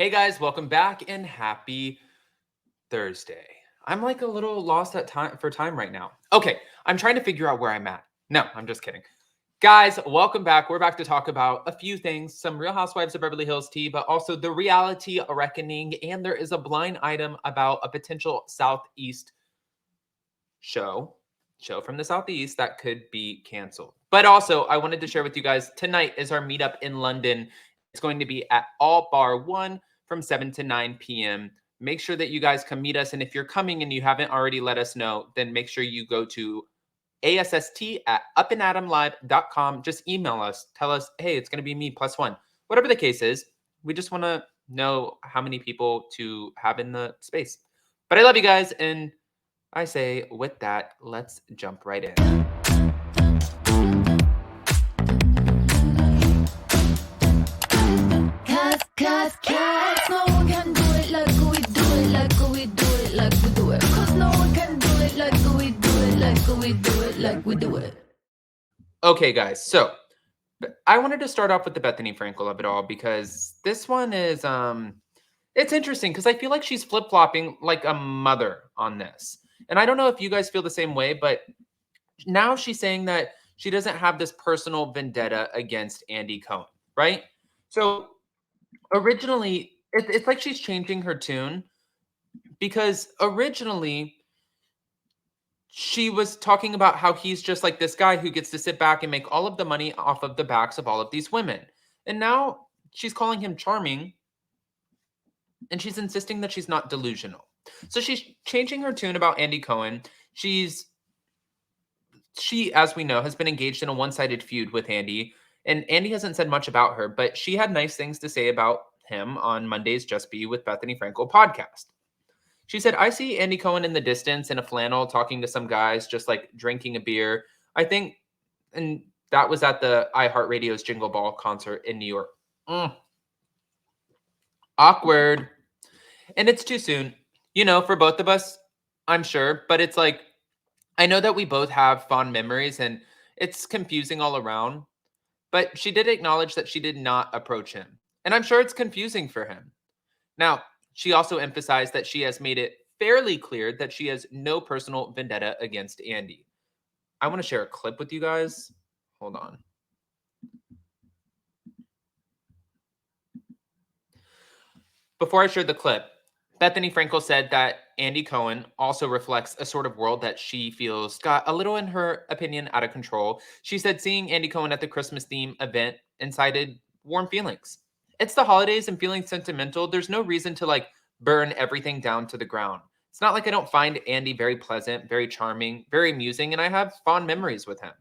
Hey guys, welcome back and happy Thursday. I'm like a little lost at time right now. Okay, I'm trying to figure out where I'm at. No, I'm just kidding. Guys, welcome back. We're back to talk about a few things, some Real Housewives of Beverly Hills tea, but also the reality reckoning. And there is a blind item about a potential Southeast show from the Southeast that could be canceled. But also, I wanted to share with you guys tonight is our meetup in London. It's going to be at All Bar 1 from 7 to 9 p.m. Make sure that you guys come meet us. And if you're coming and you haven't already let us know, then make sure you go to ASST@upandadamlive.com. Just email us. Tell us, hey, it's going to be me plus one. Whatever the case is, we just want to know how many people to have in the space. But I love you guys. And I say, with that, let's jump right in. Cause no one can do it like we do it, like we do it, like we do it. Cause no one can do it like we do it, like we do it, like we do it. Okay, guys, so I wanted to start off with the Bethenny Frankel of it all because this one is it's interesting because I feel like she's flip-flopping like a mother on this. And I don't know if you guys feel the same way, but now she's saying that she doesn't have this personal vendetta against Andy Cohen, right? So originally, it's like she's changing her tune because originally she was talking about how he's just like this guy who gets to sit back and make all of the money off of the backs of all of these women. And now she's calling him charming and she's insisting that she's not delusional. So she's changing her tune about Andy Cohen. She, as we know, has been engaged in a one-sided feud with Andy. And Andy hasn't said much about her, but she had nice things to say about him on Monday's Just Be with Bethenny Frankel podcast. She said, I see Andy Cohen in the distance in a flannel talking to some guys, just like drinking a beer. I think, and that was at the iHeartRadio's Jingle Ball concert in New York. Awkward. And it's too soon, for both of us, I'm sure. But it's like, I know that we both have fond memories and it's confusing all around. But she did acknowledge that she did not approach him. And I'm sure it's confusing for him. Now, she also emphasized that she has made it fairly clear that she has no personal vendetta against Andy. I want to share a clip with you guys. Hold on. Before I share the clip, Bethenny Frankel said that Andy Cohen also reflects a sort of world that she feels got a little, in her opinion, out of control. She said seeing Andy Cohen at the Christmas theme event incited warm feelings. It's the holidays and feeling sentimental. There's no reason to burn everything down to the ground. It's not like I don't find Andy very pleasant, very charming, very amusing, and I have fond memories with him.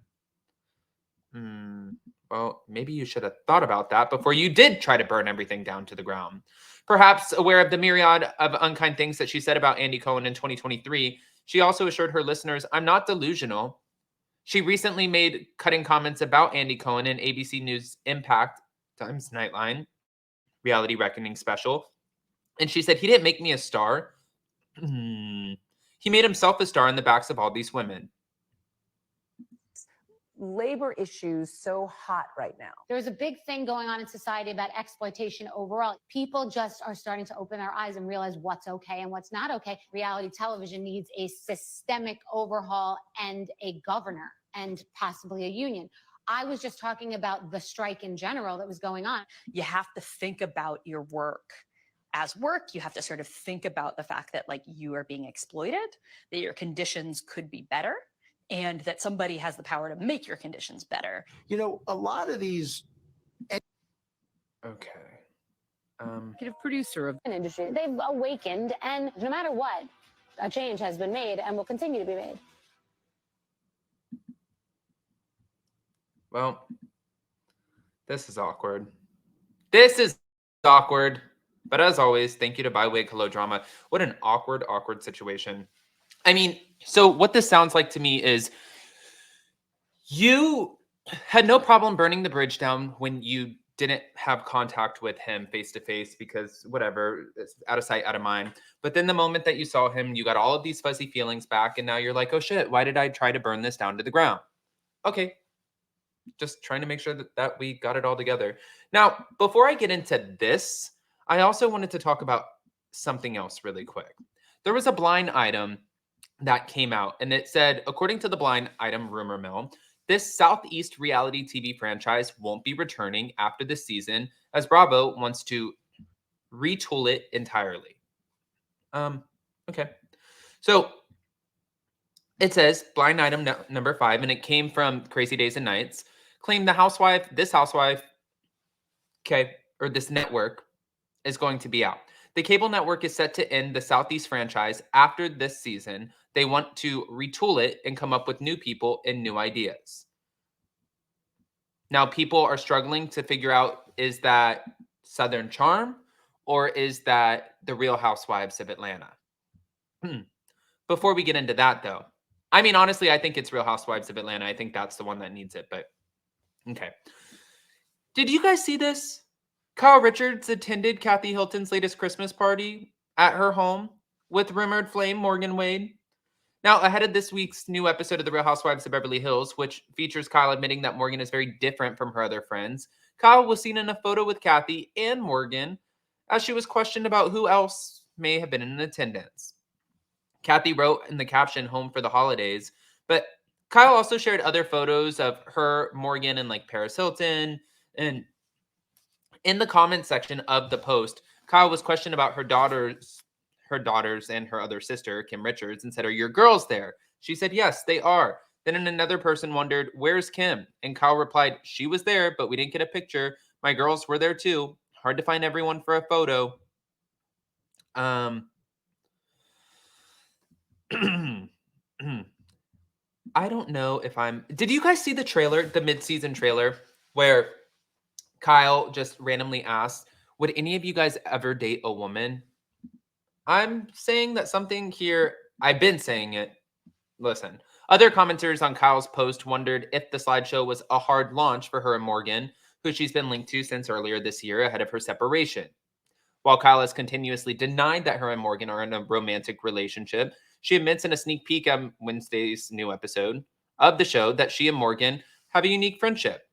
Well, maybe you should have thought about that before you did try to burn everything down to the ground. Perhaps aware of the myriad of unkind things that she said about Andy Cohen in 2023, she also assured her listeners, I'm not delusional. She recently made cutting comments about Andy Cohen in ABC News Impact Times Nightline Reality Reckoning special. And she said, he didn't make me a star. He made himself a star in the backs of all these women. Labor issues so hot right now? There's a big thing going on in society about exploitation overall. People just are starting to open their eyes and realize what's okay and what's not okay. Reality television needs a systemic overhaul and a governor and possibly a union. I was just talking about the strike in general that was going on. You have to think about your work as work. You have to sort of think about the fact that you are being exploited, that your conditions could be better, and that somebody has the power to make your conditions better. A lot of these. Okay. Producer of An industry, they've awakened, and no matter what, a change has been made and will continue to be made. Well, this is awkward. But as always, thank you to Bywig Hello Drama. What an awkward situation. I mean, so what this sounds like to me is you had no problem burning the bridge down when you didn't have contact with him face to face because whatever, it's out of sight, out of mind. But then the moment that you saw him, you got all of these fuzzy feelings back. And now you're like, oh shit, why did I try to burn this down to the ground? Okay. Just trying to make sure that we got it all together. Now, before I get into this, I also wanted to talk about something else really quick. There was a blind item that came out, and it said, according to the blind item rumor mill, this Southeast reality TV franchise won't be returning after this season as Bravo wants to retool it entirely. Okay. So it says blind item number 5, and it came from Crazy Days and Nights. Claim this housewife, okay, or this network is going to be out. The cable network is set to end the Southeast franchise after this season. They want to retool it and come up with new people and new ideas. Now, people are struggling to figure out, is that Southern Charm or is that the Real Housewives of Atlanta? Before we get into that, though, I mean, honestly, I think it's Real Housewives of Atlanta. I think that's the one that needs it, but okay. Did you guys see this? Kyle Richards attended Kathy Hilton's latest Christmas party at her home with rumored flame Morgan Wade. Now, ahead of this week's new episode of The Real Housewives of Beverly Hills, which features Kyle admitting that Morgan is very different from her other friends, Kyle was seen in a photo with Kathy and Morgan as she was questioned about who else may have been in attendance. Kathy wrote in the caption, "Home for the holidays," but Kyle also shared other photos of her, Morgan, and like Paris Hilton. And in the comment section of the post, Kyle was questioned about her daughters and her other sister, Kim Richards, and said, "Are your girls there?" She said, "Yes, they are." Then another person wondered, "Where's Kim?" And Kyle replied, "She was there, but we didn't get a picture. My girls were there too. Hard to find everyone for a photo." I don't know if did you guys see the trailer, the mid-season trailer, where Kyle just randomly asked, "Would any of you guys ever date a woman?" I'm saying that something here, I've been saying it. Listen, other commenters on Kyle's post wondered if the slideshow was a hard launch for her and Morgan, who she's been linked to since earlier this year ahead of her separation. While Kyle has continuously denied that her and Morgan are in a romantic relationship, she admits in a sneak peek on Wednesday's new episode of the show that she and Morgan have a unique friendship.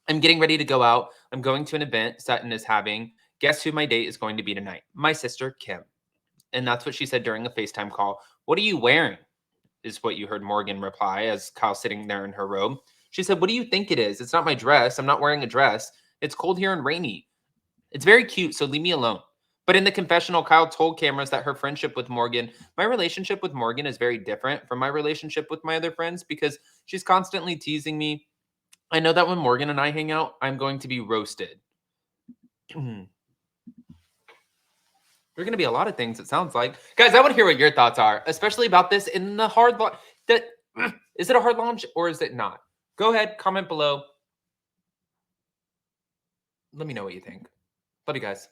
"I'm getting ready to go out. I'm going to an event Sutton is having. Guess who my date is going to be tonight? My sister, Kim." And that's what she said during a FaceTime call. "What are you wearing?" is what you heard Morgan reply as Kyle's sitting there in her robe. She said, "What do you think it is? It's not my dress. I'm not wearing a dress. It's cold here and rainy. It's very cute, so leave me alone." But in the confessional, Kyle told cameras that her friendship with Morgan, "My relationship with Morgan is very different from my relationship with my other friends because she's constantly teasing me. I know that when Morgan and I hang out, I'm going to be roasted." There're going to be a lot of things, it sounds like. Guys, I want to hear what your thoughts are, especially about this in the hard launch. Is it a hard launch or is it not? Go ahead, comment below. Let me know what you think. Love you guys.